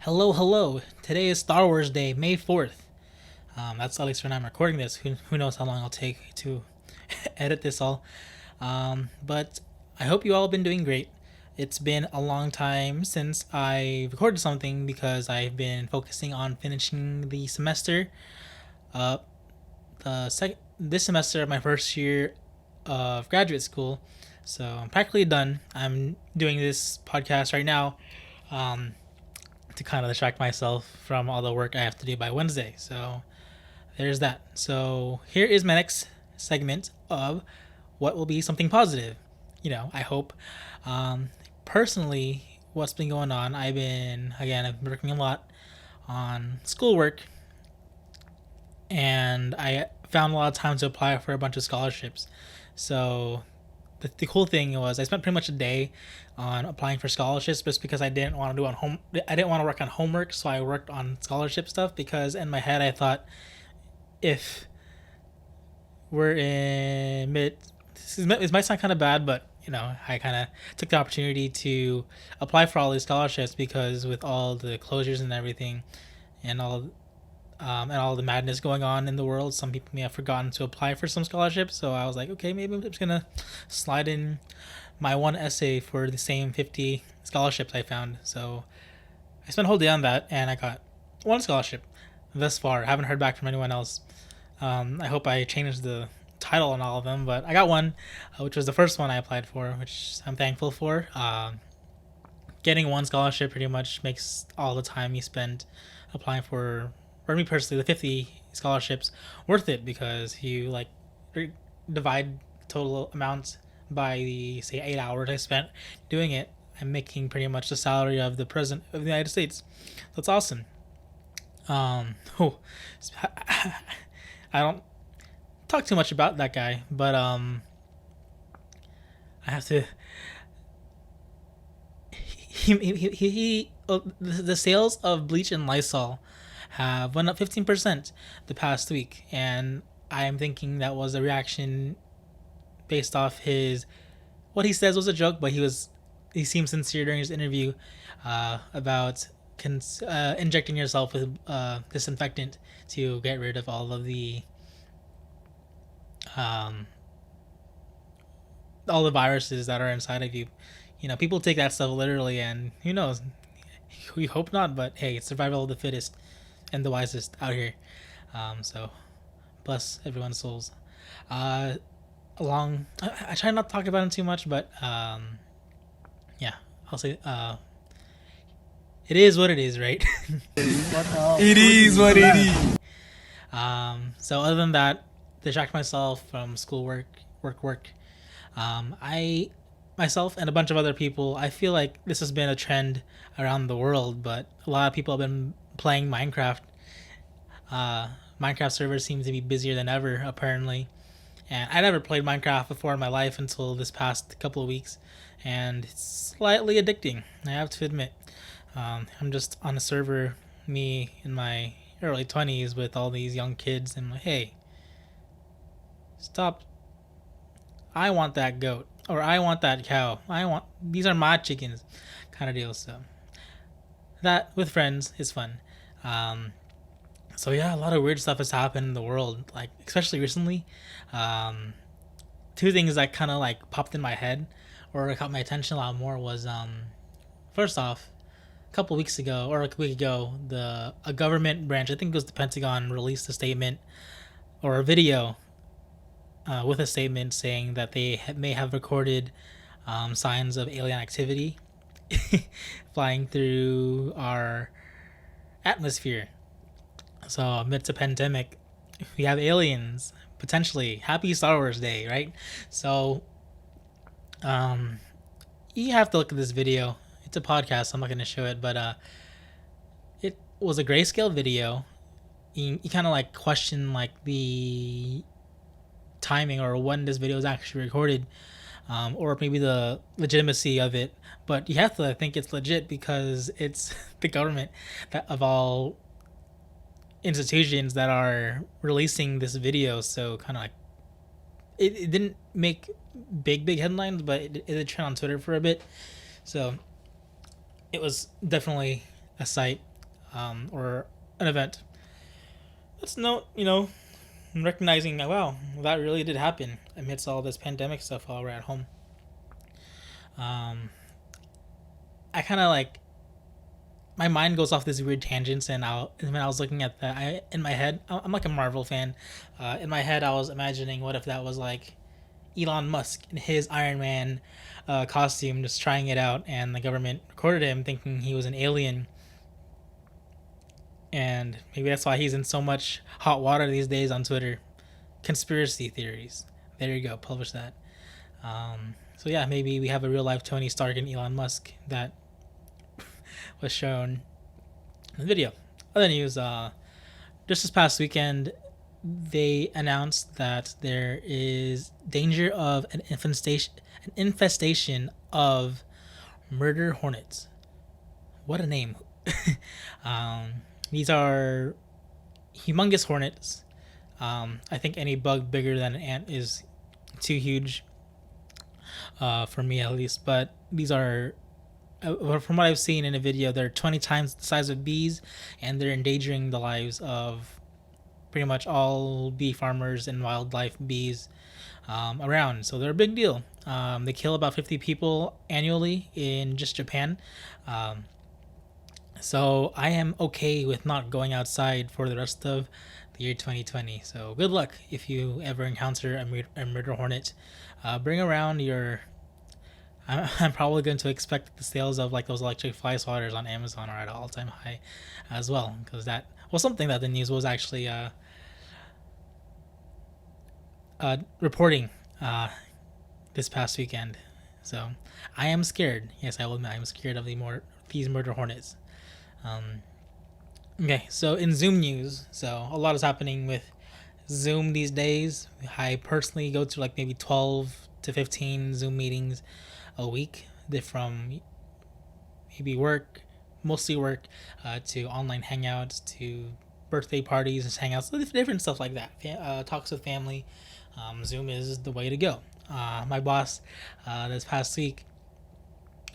Hello, hello. Today is Star Wars Day, May 4th. That's at least when I'm recording this. Who knows how long I'll take to edit this all. But I hope you all have been doing great. It's been a long time since I recorded something because I've been focusing on finishing the semester. Uh, this semester of my first year of graduate school. So I'm practically done. I'm doing this podcast right now. Um, to kind of distract myself from all the work I have to do by Wednesday. So there's that. So here is my next segment of what will be something positive. I hope. Um, Personally, what's been going on? I've been working a lot on schoolwork, and I found a lot of time to apply for a bunch of scholarships. So the cool thing was I spent pretty much a day on applying for scholarships just because I didn't want to work on homework, so I worked on scholarship stuff because in my head I thought if we're in mid this might sound kind of bad, but I kind of took the opportunity to apply for all these scholarships because with all the closures and everything and all the madness going on in the world, some people may have forgotten to apply for some scholarships. So I was like, okay, maybe I'm just gonna slide in my one essay for the same 50 scholarships I found. So I spent a whole day on that, and I got one scholarship thus far. I haven't heard back from anyone else. I hope I changed the title on all of them, but I got one, which was the first one I applied for, which I'm thankful for. Getting one scholarship pretty much makes all the time you spend applying for me personally, the 50 scholarships worth it because you divide the total amount by the say 8 hours I spent doing it. I'm making pretty much the salary of the president of the United States. That's awesome. Oh, I don't talk too much about that guy, but I have to. The sales of bleach and Lysol have went up 15% the past week, and I'm thinking that was a reaction based off his what he says was a joke, but he seemed sincere during his interview about injecting yourself with disinfectant to get rid of um, all the viruses that are inside of you. People take that stuff literally, and who knows? We hope not, but hey, it's survival of the fittest and the wisest out here. So bless everyone's souls. Uh, I try not to talk about it too much, but yeah, I'll say it is what it is, right? It is what it is. So other than that, distract myself from schoolwork, work. I myself and a bunch of other people, I feel like this has been a trend around the world, but a lot of people have been playing Minecraft. Uh, Minecraft servers seem to be busier than ever, apparently. And I never played Minecraft before in my life until this past couple of weeks, and it's slightly addicting, I have to admit. I'm just on a server, me in my early 20s, with all these young kids, and I'm like, hey, stop. I want that goat, or I want that cow. These are my chickens, kind of deal. So that with friends is fun. Um, so yeah, a lot of weird stuff has happened in the world, like especially recently. Um, Two things that kind of like popped in my head or caught my attention a lot more was first off, a couple weeks ago or a week ago, the a government branch, I think it was the Pentagon, released a statement or a video with a statement saying that they may have recorded signs of alien activity flying through our atmosphere. So amidst a pandemic, we have aliens potentially. Happy Star Wars Day, right? So um, you have to look at this video. It's a podcast, so I'm not going to show it, but it was a grayscale video. You kind of like question like the timing or when this video was actually recorded, or maybe the legitimacy of it. But you have to think it's legit because it's the government that of all institutions that are releasing this video. So kind of like it didn't make big headlines, but it did trend on Twitter for a bit. So it was definitely a site or an event. Let's note, recognizing that, wow, that really did happen amidst all this pandemic stuff while we're at home. Um, I kind of like my mind goes off this weird tangents, and when I was looking at that, in my head, I'm like a Marvel fan. In my head, I was imagining what if that was like Elon Musk in his Iron Man costume, just trying it out, and the government recorded him thinking he was an alien, and maybe that's why he's in so much hot water these days on Twitter. Conspiracy theories. There you go. Publish that. So yeah, maybe we have a real life Tony Stark and Elon Musk that was shown in the video. Other news, just this past weekend, they announced that there is danger of an infestation of murder hornets. What a name! These are humongous hornets. I think any bug bigger than an ant is too huge, for me at least. But these are, from what I've seen in a video, they're 20 times the size of bees, and they're endangering the lives of pretty much all bee farmers and wildlife bees around. So they're a big deal. They kill about 50 people annually in just Japan. So I am okay with not going outside for the rest of the year 2020. So good luck if you ever encounter a murder hornet. Bring around your. I'm probably going to expect the sales of like those electric fly swatters on Amazon are at an all-time high as well, because that was something that the news was actually reporting this past weekend. So I am scared. Yes, I will admit I am scared of these murder hornets. Okay, so in Zoom news, so a lot is happening with Zoom these days. I personally go to like maybe 12 to 15 Zoom meetings a week. They're from maybe work, mostly work, to online hangouts, to birthday parties, and hangouts, different stuff like that. Talks with family. Zoom is the way to go. My boss, this past week,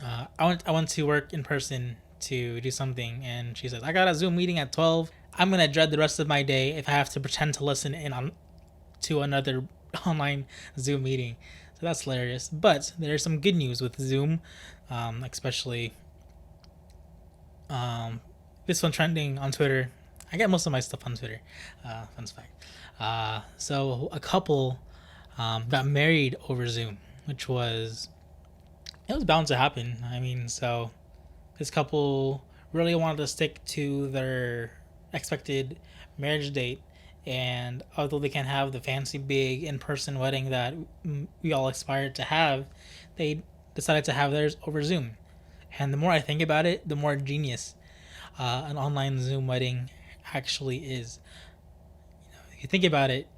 I went to work in person to do something, and she says, I got a Zoom meeting at 12. I'm gonna dread the rest of my day if I have to pretend to listen in on to another online Zoom meeting. So that's hilarious. But there's some good news with Zoom, especially this one trending on Twitter. I get most of my stuff on Twitter. Fun fact. So a couple got married over Zoom, which was bound to happen. I mean, so this couple really wanted to stick to their expected marriage date, and although they can't have the fancy big in-person wedding that we all aspired to have, they decided to have theirs over Zoom. And the more I think about it, the more genius an online Zoom wedding actually is. If you think about it,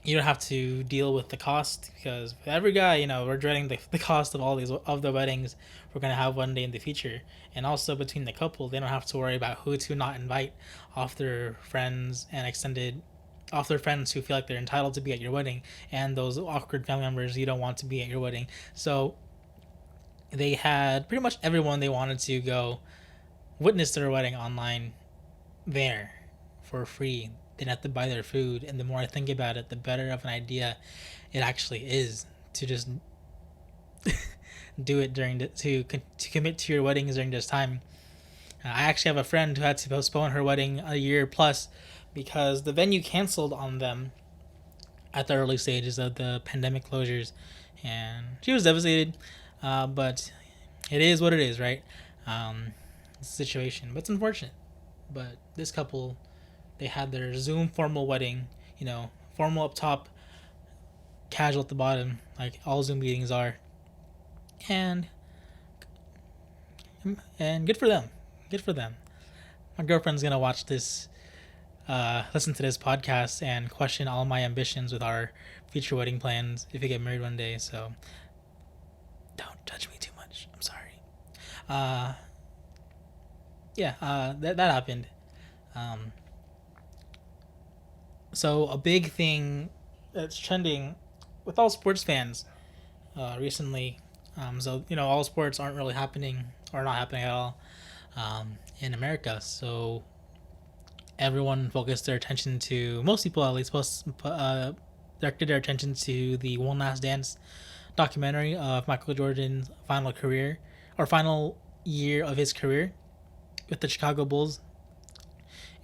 you don't have to deal with the cost, because with every guy, we're dreading the cost of all these of the weddings we're gonna have one day in the future. And also between the couple, they don't have to worry about who to not invite off their friends and extended off their friends who feel like they're entitled to be at your wedding, and those awkward family members you don't want to be at your wedding. So they had pretty much everyone they wanted to go witness their wedding online there for free. They didn't have to buy their food, and the more I think about it, the better of an idea it actually is to just do it to commit to your weddings during this time. I actually have a friend who had to postpone her wedding a year plus because the venue canceled on them at the early stages of the pandemic closures, and she was devastated. But it is what it is, right? Situation, but it's unfortunate. But this couple, they had their Zoom formal wedding, formal up top, casual at the bottom, like all Zoom meetings are. And good for them. Good for them. My girlfriend's gonna watch this, listen to this podcast, and question all my ambitions with our future wedding plans if we get married one day. So don't judge me too much. I'm sorry. That happened. So a big thing that's trending with all sports fans recently. So all sports aren't really happening or not happening at all, in America. So everyone focused their attention to, most people at least, directed their attention to the One Last Dance documentary of Michael Jordan's final career, or final year of his career with the Chicago Bulls.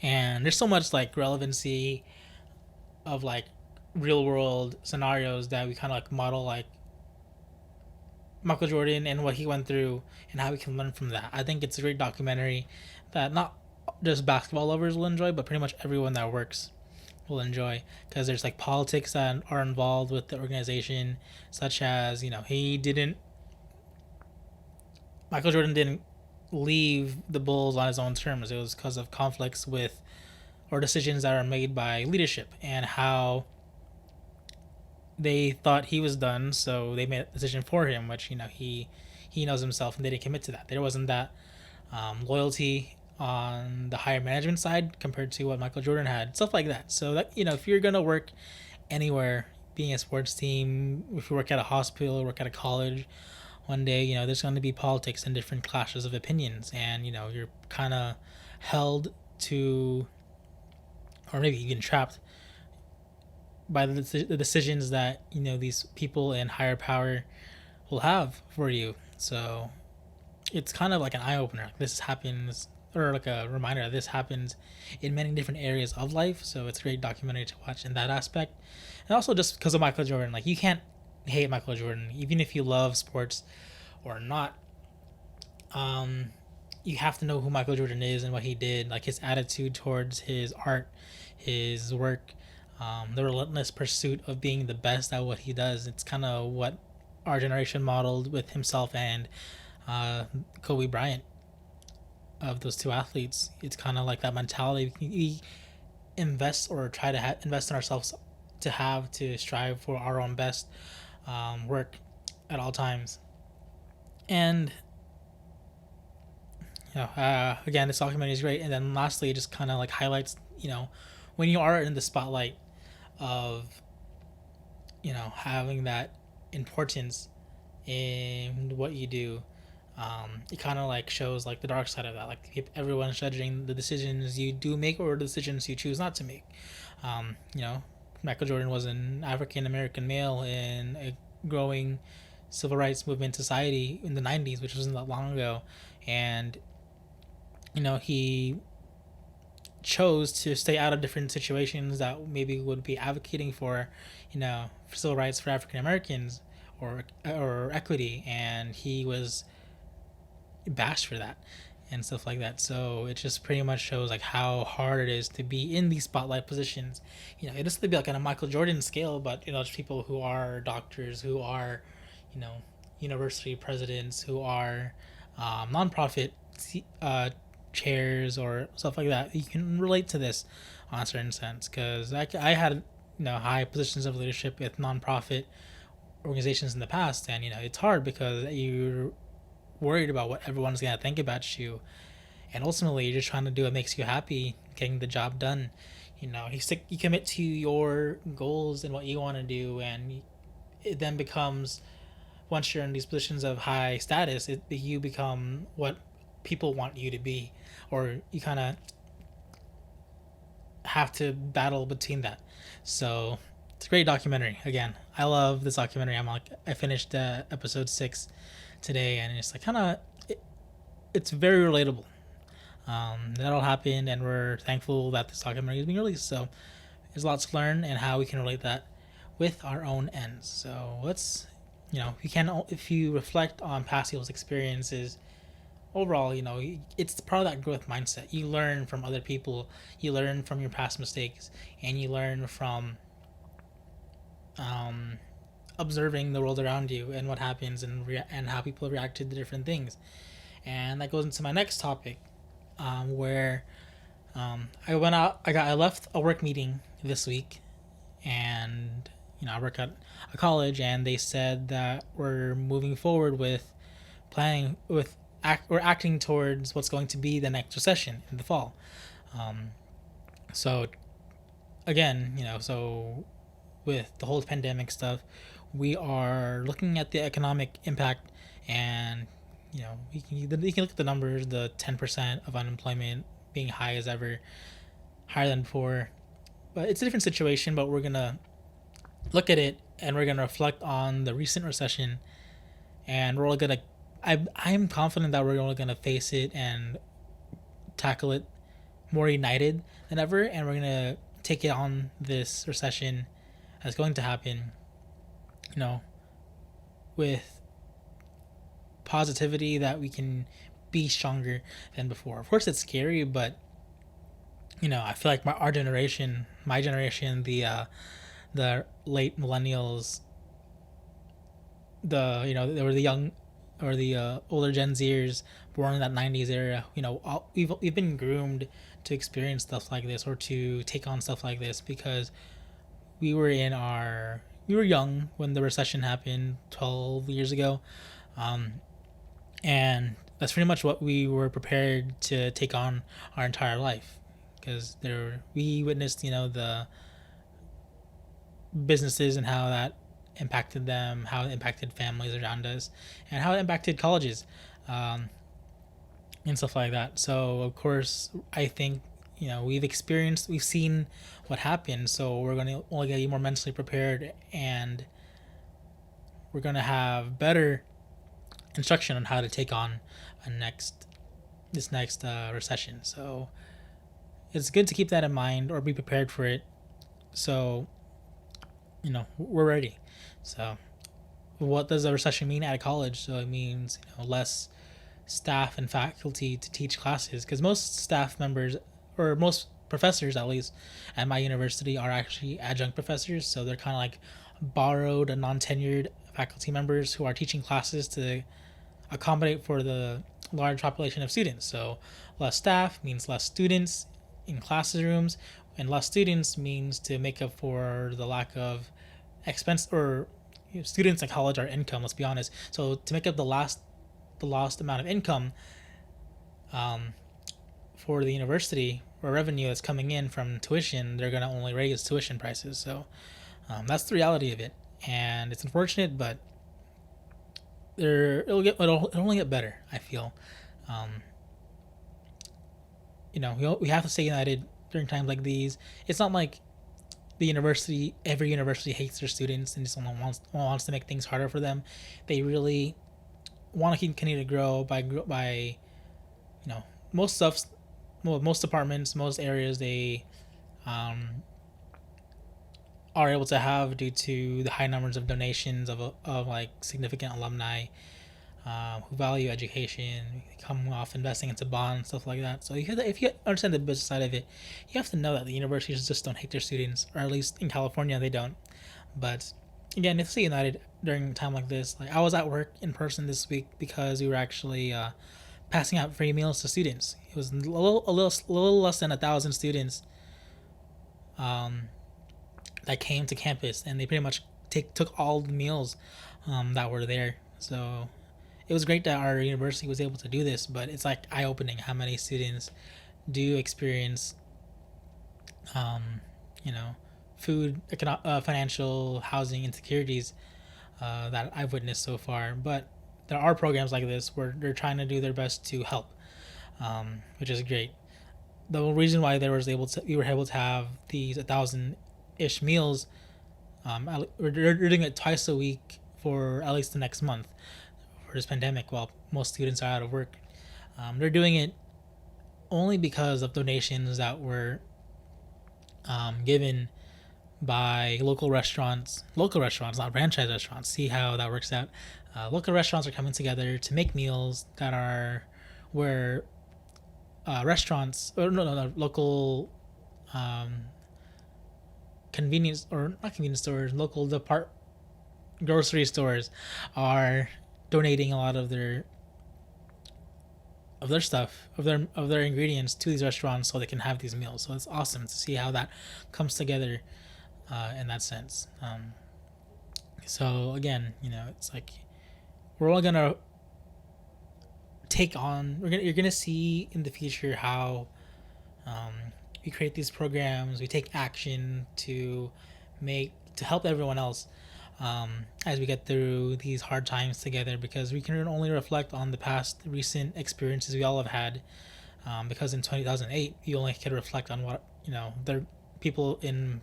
And there's so much like relevancy of like real world scenarios that we kind of like model like Michael Jordan and what he went through and how we can learn from that. I think it's a great documentary that not just basketball lovers will enjoy, but pretty much everyone that works will enjoy, because there's like politics that are involved with the organization, such as, you know, Michael Jordan didn't leave the Bulls on his own terms. It was because of conflicts with, or decisions that are made by leadership, and how they thought he was done, so they made a decision for him, which, you know, he knows himself, and they didn't commit to that. There wasn't that loyalty on the higher management side compared to what Michael Jordan had, stuff like that. So that, you know, if you're gonna work anywhere, being a sports team, if you work at a hospital, work at a college, one day, you know, there's going to be politics and different clashes of opinions, and, you know, you're kind of held to, or maybe even trapped by the decisions that, you know, these people in higher power will have for you. So it's kind of like an eye opener. Like, this happens, or like a reminder that this happens in many different areas of life. So it's a great documentary to watch in that aspect. And also just because of Michael Jordan, like, you can't hate Michael Jordan, even if you love sports or not. You have to know who Michael Jordan is and what he did, like his attitude towards his art, his work, the relentless pursuit of being the best at what he does. It's kind of what our generation modeled with himself and Kobe Bryant, of those two athletes. It's kind of like that mentality we invest, or try to invest in ourselves to strive for our own best work at all times. And, you know, again, this documentary is great. And then lastly, it just kind of like highlights, you know, when you are in the spotlight of, you know, having that importance in what you do, it kind of like shows like the dark side of that. Like, everyone's judging the decisions you do make or the decisions you choose not to make. You know, Michael Jordan was an African American male in a growing civil rights movement society in the 90s, which wasn't that long ago. And, you know, he chose to stay out of different situations that maybe would be advocating for, you know, civil rights for African Americans, or equity, and he was bashed for that and stuff like that. So it just pretty much shows like how hard it is to be in these spotlight positions. You know, it doesn't be like on a Michael Jordan scale, but, you know, just people who are doctors, who are, you know, university presidents, who are nonprofit chairs or stuff like that. You can relate to this on a certain sense, because I had, you know, high positions of leadership with nonprofit organizations in the past, and, you know, it's hard because you're worried about what everyone's gonna think about you, and ultimately you're just trying to do what makes you happy, getting the job done. You know, you commit to your goals and what you want to do, and it then becomes, once you're in these positions of high status, you become what people want you to be, or you kind of have to battle between that. So it's a great documentary. Again, I love this documentary. I finished episode 6 today, and it's like it's very relatable. That all happened, and we're thankful that this documentary is being released. So there's lots to learn and how we can relate that with our own ends. So let's, you know, if you reflect on past people's experiences, overall, you know, it's part of that growth mindset. You learn from other people, you learn from your past mistakes, and you learn from observing the world around you and what happens, and how people react to the different things. And that goes into my next topic, where I left a work meeting this week, and, you know, I work at a college, and they said that we're moving forward with we're acting towards what's going to be the next recession in the fall. So again, you know, so with the whole pandemic stuff, we are looking at the economic impact and You can look at the numbers, the 10% of unemployment being high as ever, higher than before. But it's a different situation. But we're gonna look at it and we're gonna reflect on the recent recession, and we're all gonna. I'm confident that we're all gonna face it and tackle it more united than ever, and we're gonna take it on this recession that's going to happen, you know, with positivity that we can be stronger than before. Of course, it's scary, but I feel like my generation, the late millennials, they were the young or the older Gen Zers born in that '90s era. We've been groomed to experience stuff like this or to take on stuff like this because we were young when the recession happened 12 years ago, and that's pretty much what we were prepared to take on our entire life because we witnessed the businesses and how that impacted them, how it impacted families around us, and how it impacted colleges, and stuff like that. So of course, I think we've seen what happened. So we're gonna only get more mentally prepared, and we're gonna have better instruction on how to take on this next recession. So it's good to keep that in mind or be prepared for it. So we're ready. So what does a recession mean at a college? So it means less staff and faculty to teach classes because most staff members or most professors, at least at my university, are actually adjunct professors. So they're kind of like borrowed and non-tenured faculty members who are teaching classes to accommodate for the large population of students. So less staff means less students in classrooms, and less students means to make up for the lack of expense or students in college are income. Let's be honest. So to make up the lost amount of income for the university or revenue that's coming in from tuition, they're gonna only raise tuition prices. So that's the reality of it, and it's unfortunate, but it'll only get better. I feel, we have to stay united during times like these. It's not like every university hates their students and just wants to make things harder for them. They really want to continue to grow by most stuff, most departments, most areas they are able to have due to the high numbers of donations of like significant alumni who value education, come off investing into bonds, stuff like that. So if you understand the business side of it, you have to know that the universities just don't hate their students, or at least in California they don't. But again, if stay united during a time like this. Like I was at work in person this week because we were actually passing out free meals to students. It was a little less than 1,000 students that came to campus, and they pretty much took all the meals that were there. So it was great that our university was able to do this, but it's like eye-opening how many students do experience food, financial, housing insecurities that I've witnessed so far. But there are programs like this where they're trying to do their best to help, which is great. The reason why we were able to have these 1,000-ish meals, we're doing it twice a week for at least the next month for this pandemic while most students are out of work. They're doing it only because of donations that were given by local restaurants, not franchise restaurants. See how that works out. Local restaurants are coming together to make meals that are where restaurants or no local convenience or not convenience stores, local grocery stores are donating a lot of their stuff of their ingredients to these restaurants so they can have these meals. So it's awesome to see how that comes together in that sense. So again, it's like we're all gonna you're gonna see in the future how we create these programs, we take action to help everyone else as we get through these hard times together, because we can only reflect on the past recent experiences we all have had. Because in 2008, you only could reflect on what, their people in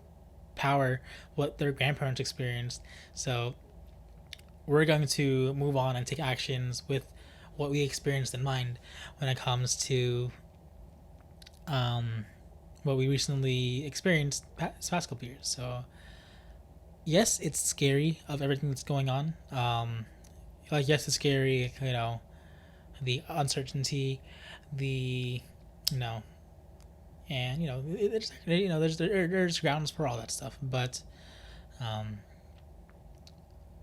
power, what their grandparents experienced. So we're going to move on and take actions with what we experienced in mind when it comes to what we recently experienced this past couple years. So yes, it's scary of everything that's going on. Yes, it's scary. The uncertainty, the you know, and there's grounds for all that stuff. But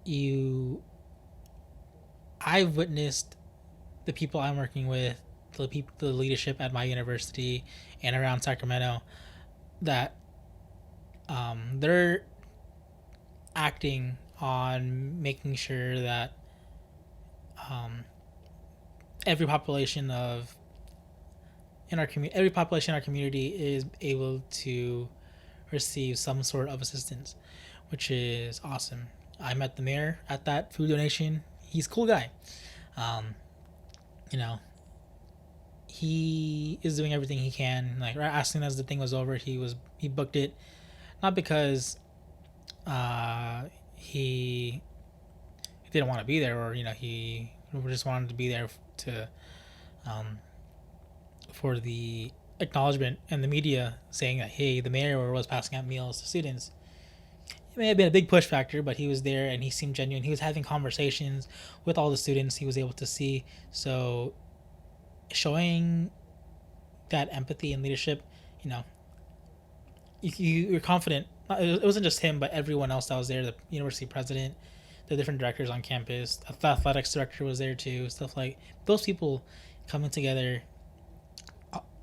you, I've witnessed the people I'm working with, the leadership at my university and around Sacramento, that they're acting on making sure that every population in our community is able to receive some sort of assistance, which is awesome. I met the mayor at that food donation. He's a cool guy. You know, he is doing everything he can. Like right as soon as the thing was over, he booked it, not because he didn't want to be there, or he just wanted to be there to for the acknowledgement and the media saying that, hey, the mayor was passing out meals to students. It may have been a big push factor, but he was there and he seemed genuine. He was having conversations with all the students he was able to see. So showing that empathy and leadership, you're confident. It wasn't just him, but everyone else that was there, the university president, the different directors on campus, the athletics director was there too, stuff like those people coming together,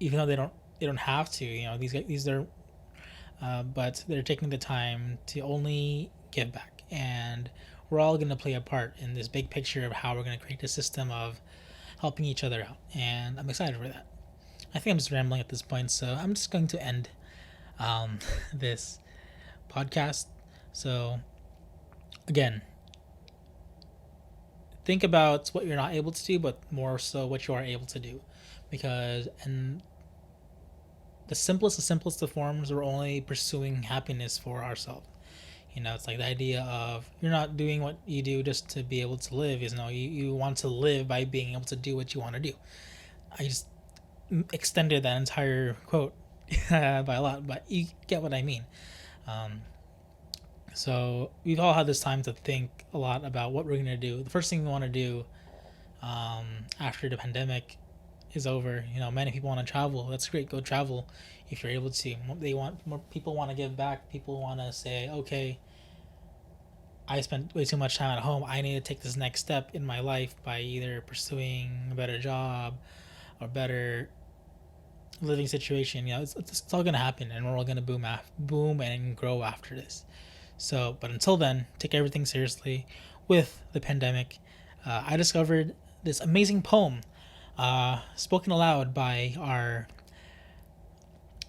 even though they don't have to, these are but they're taking the time to only give back, and we're all going to play a part in this big picture of how we're going to create a system of helping each other out, and I'm excited for that. I think I'm just rambling at this point, so I'm just going to end this podcast. So again, think about what you're not able to do, but more so what you are able to do, because in the simplest of forms, we're only pursuing happiness for ourselves. It's like the idea of you're not doing what you do just to be able to live. You want to live by being able to do what you want to do. I just extended that entire quote by a lot, but you get what I mean. So we've all had this time to think a lot about what we're going to do. The first thing we want to do after the pandemic is over, many people want to travel. That's great. Go travel if you're able to. They want more people want to give back. People want to say, okay, I spent way too much time at home. I need to take this next step in my life by either pursuing a better job or better living situation. It's all gonna happen, and we're all gonna boom and grow after this. So, but until then, take everything seriously. With the pandemic, I discovered this amazing poem, spoken aloud by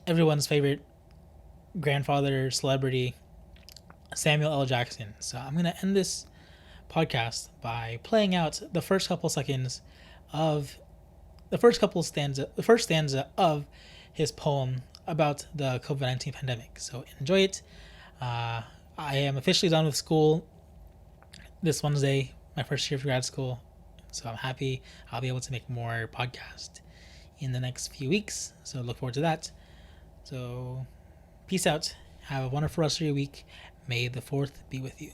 everyone's favorite grandfather celebrity, Samuel L. Jackson. So I'm gonna end this podcast by playing out the first stanza of his poem about the COVID-19 pandemic. So enjoy it. I am officially done with school this Wednesday, my first year of grad school. So I'm happy I'll be able to make more podcasts in the next few weeks. So look forward to that. So peace out. Have a wonderful rest of your week. May the 4th be with you.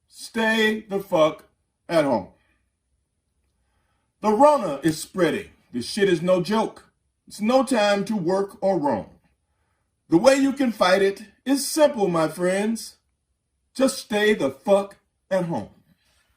Stay the fuck at home. The Rona is spreading. This shit is no joke. It's no time to work or roam. The way you can fight it is simple, my friends. Just stay the fuck at home.